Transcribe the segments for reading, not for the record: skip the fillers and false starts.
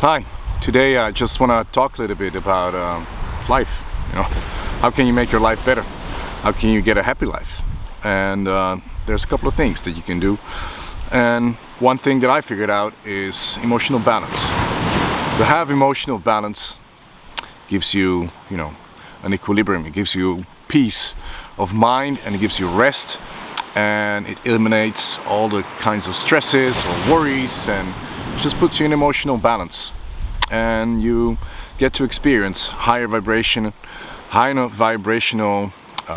Hi, today I just want to talk a little bit about life. How can you make your life better? How can you get a happy life? And there's a couple of things that you can do. And one thing that I figured out is emotional balance. To have emotional balance gives you, an equilibrium. It gives you peace of mind and it gives you rest, and it eliminates all the kinds of stresses or worries, and just puts you in emotional balance, and you get to experience higher vibrational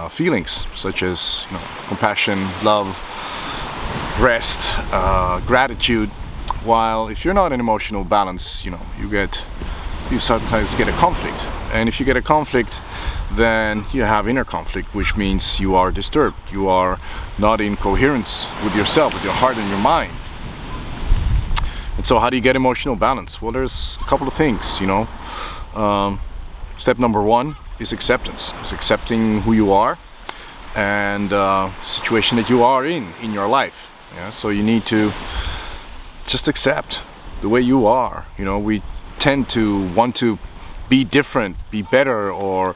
feelings such as compassion, love, rest, gratitude. While if you're not in emotional balance, you sometimes get a conflict, and if you get a conflict, then you have inner conflict, which means you are disturbed, you are not in coherence with yourself, with your heart and your mind. And so how do you get emotional balance? Well, there's a couple of things, Step number one is acceptance. It's accepting who you are and the situation that you are in your life. Yeah? So you need to just accept the way you are. We tend to want to be different, be better, or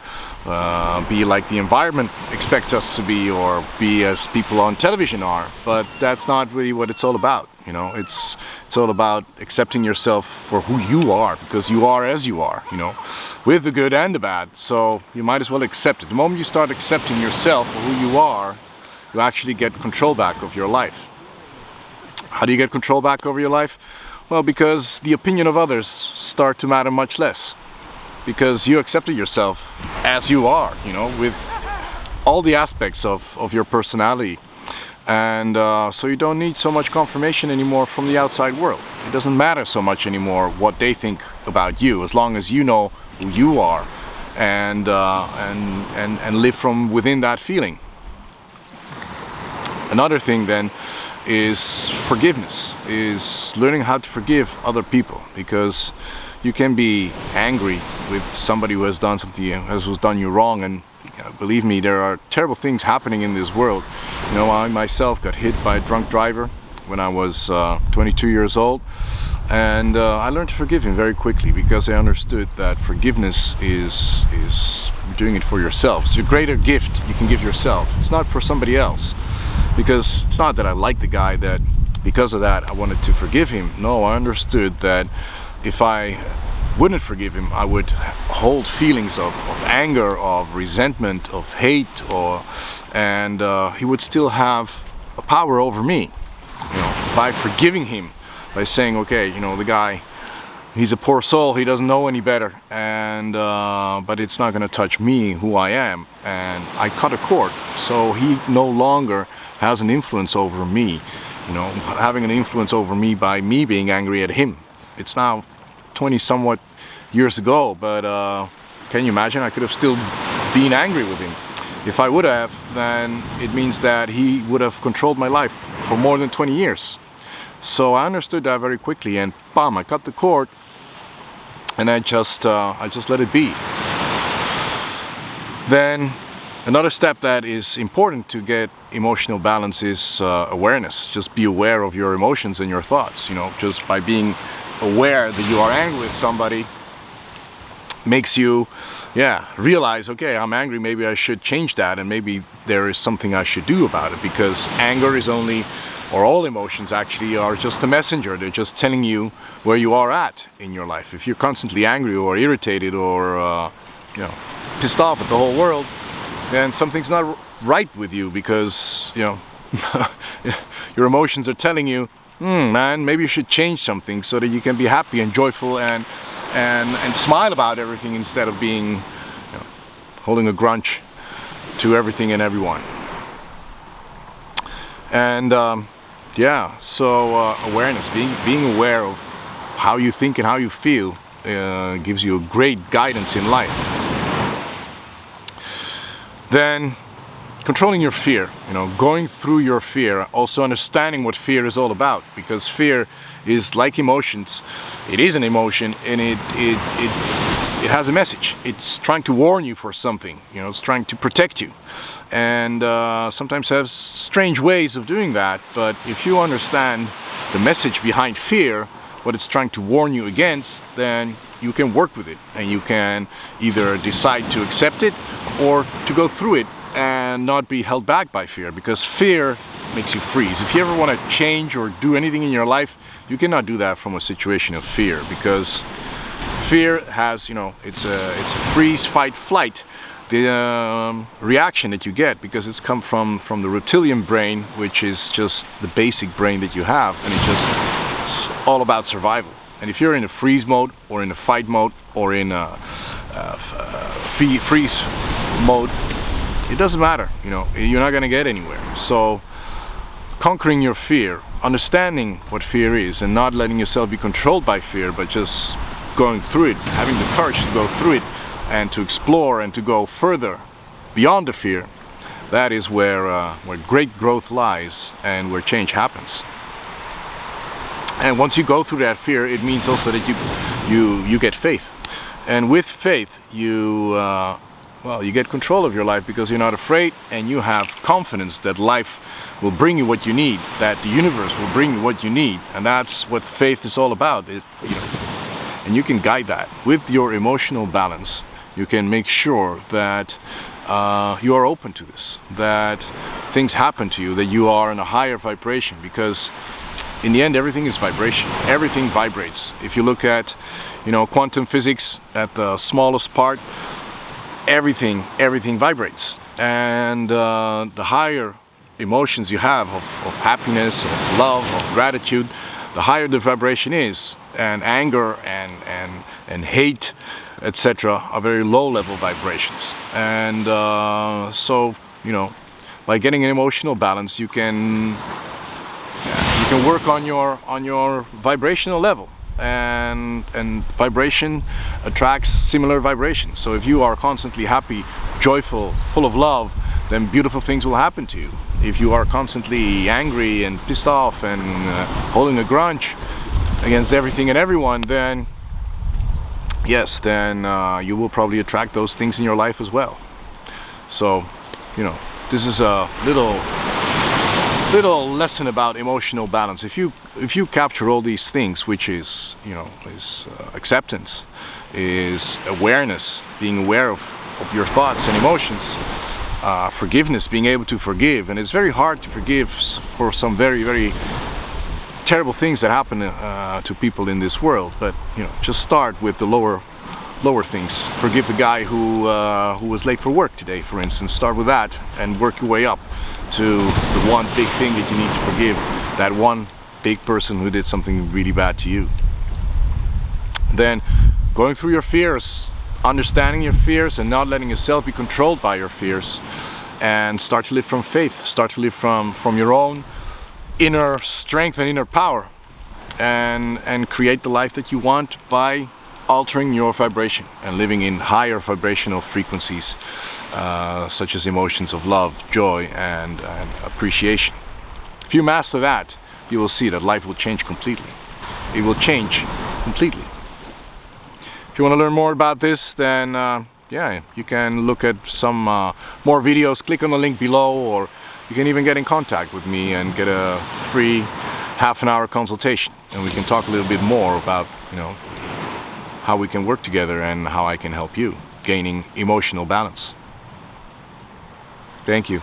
be like the environment expects us to be, or be as people on television are. But that's not really what it's all about. It's all about accepting yourself for who you are, because you are as you are, with the good and the bad. So you might as well accept it. The moment you start accepting yourself for who you are, you actually get control back of your life. How do you get control back over your life? Well, because the opinion of others start to matter much less. Because you accepted yourself as you are, with all the aspects of your personality. And so you don't need so much confirmation anymore from the outside world. It doesn't matter so much anymore what they think about you, as long as you know who you are and live from within that feeling. Another thing then is forgiveness, is learning how to forgive other people, because you can be angry with somebody who has done something, has done you wrong, and believe me, there are terrible things happening in this world. I myself got hit by a drunk driver when I was 22 years old, and I learned to forgive him very quickly, because I understood that forgiveness is doing it for yourself. It's a greater gift you can give yourself. It's not for somebody else, because it's not that I like the guy that because of that I wanted to forgive him. No, I understood that if I wouldn't forgive him, I would hold feelings of anger, of resentment, of hate, and he would still have a power over me. By forgiving him, by saying, okay, the guy, he's a poor soul, he doesn't know any better, and but it's not going to touch me, who I am, and I cut a cord, so he no longer has an influence over me. Having an influence over me by me being angry at him. It's now 20 somewhat years ago, but can you imagine? I could have still been angry with him. If I would have, then it means that he would have controlled my life for more than 20 years. So I understood that very quickly, and bam, I cut the cord, and I just let it be. Then another step that is important to get emotional balance is awareness. Just be aware of your emotions and your thoughts. Just by being aware that you are angry with somebody makes you realize, okay, I'm angry, maybe I should change that, and maybe there is something I should do about it, because anger is only, or all emotions actually, are just a messenger. They're just telling you where you are at in your life. If you're constantly angry or irritated or pissed off at the whole world, then something's not right with you, because your emotions are telling you, man, maybe you should change something so that you can be happy and joyful and smile about everything, instead of being holding a grudge to everything and everyone. And so awareness, being aware of how you think and how you feel gives you a great guidance in life. Then controlling your fear, going through your fear, also understanding what fear is all about, because fear is like emotions. It is an emotion, and it has a message. It's trying to warn you for something, it's trying to protect you, and sometimes has strange ways of doing that. But if you understand the message behind fear, what it's trying to warn you against, then you can work with it, and you can either decide to accept it or to go through it and not be held back by fear, because fear makes you freeze. If you ever want to change or do anything in your life, you cannot do that from a situation of fear, because fear has, it's a freeze, fight, flight. The reaction that you get, because it's come from the reptilian brain, which is just the basic brain that you have, and it's all about survival. And if you're in a freeze mode, or in a fight mode, or in a freeze mode, it doesn't matter, you're not going to get anywhere. So conquering your fear, understanding what fear is, and not letting yourself be controlled by fear, but just going through it, having the courage to go through it and to explore and to go further beyond the fear, that is where great growth lies and where change happens. And once you go through that fear, it means also that you get faith. And with faith, you get control of your life, because you're not afraid, and you have confidence that life will bring you what you need, that the universe will bring you what you need. And that's what faith is all about. And you can guide that with your emotional balance. You can make sure that you are open to this, that things happen to you, that you are in a higher vibration, because in the end, everything is vibration. Everything vibrates. If you look at, quantum physics at the smallest part, everything vibrates. And the higher emotions you have of happiness, of love, of gratitude, the higher the vibration is. And anger and hate, etc., are very low level vibrations. And so, by getting an emotional balance, you can work on your vibrational level, and vibration attracts similar vibrations. So if you are constantly happy, joyful, full of love, then beautiful things will happen to you. If you are constantly angry and pissed off and holding a grudge against everything and everyone, then yes, you will probably attract those things in your life as well. So, this is a little lesson about emotional balance. If you capture all these things, which is acceptance, is awareness, being aware of your thoughts and emotions, forgiveness, being able to forgive. And it's very hard to forgive for some very, very terrible things that happen to people in this world, but just start with the lower things. Forgive the guy who was late for work today, for instance. Start with that and work your way up to the one big thing that you need to forgive, that one big person who did something really bad to you. Then going through your fears, understanding your fears, and not letting yourself be controlled by your fears, and start to live from faith, start to live from your own inner strength and inner power, and create the life that you want by altering your vibration and living in higher vibrational frequencies, such as emotions of love, joy, and appreciation. If you master that, you will see that life will change completely. It will change completely. If you want to learn more about this, then you can look at some more videos. Click on the link below, or you can even get in contact with me and get a free half-an-hour consultation, and we can talk a little bit more about how we can work together and how I can help you gaining emotional balance. Thank you.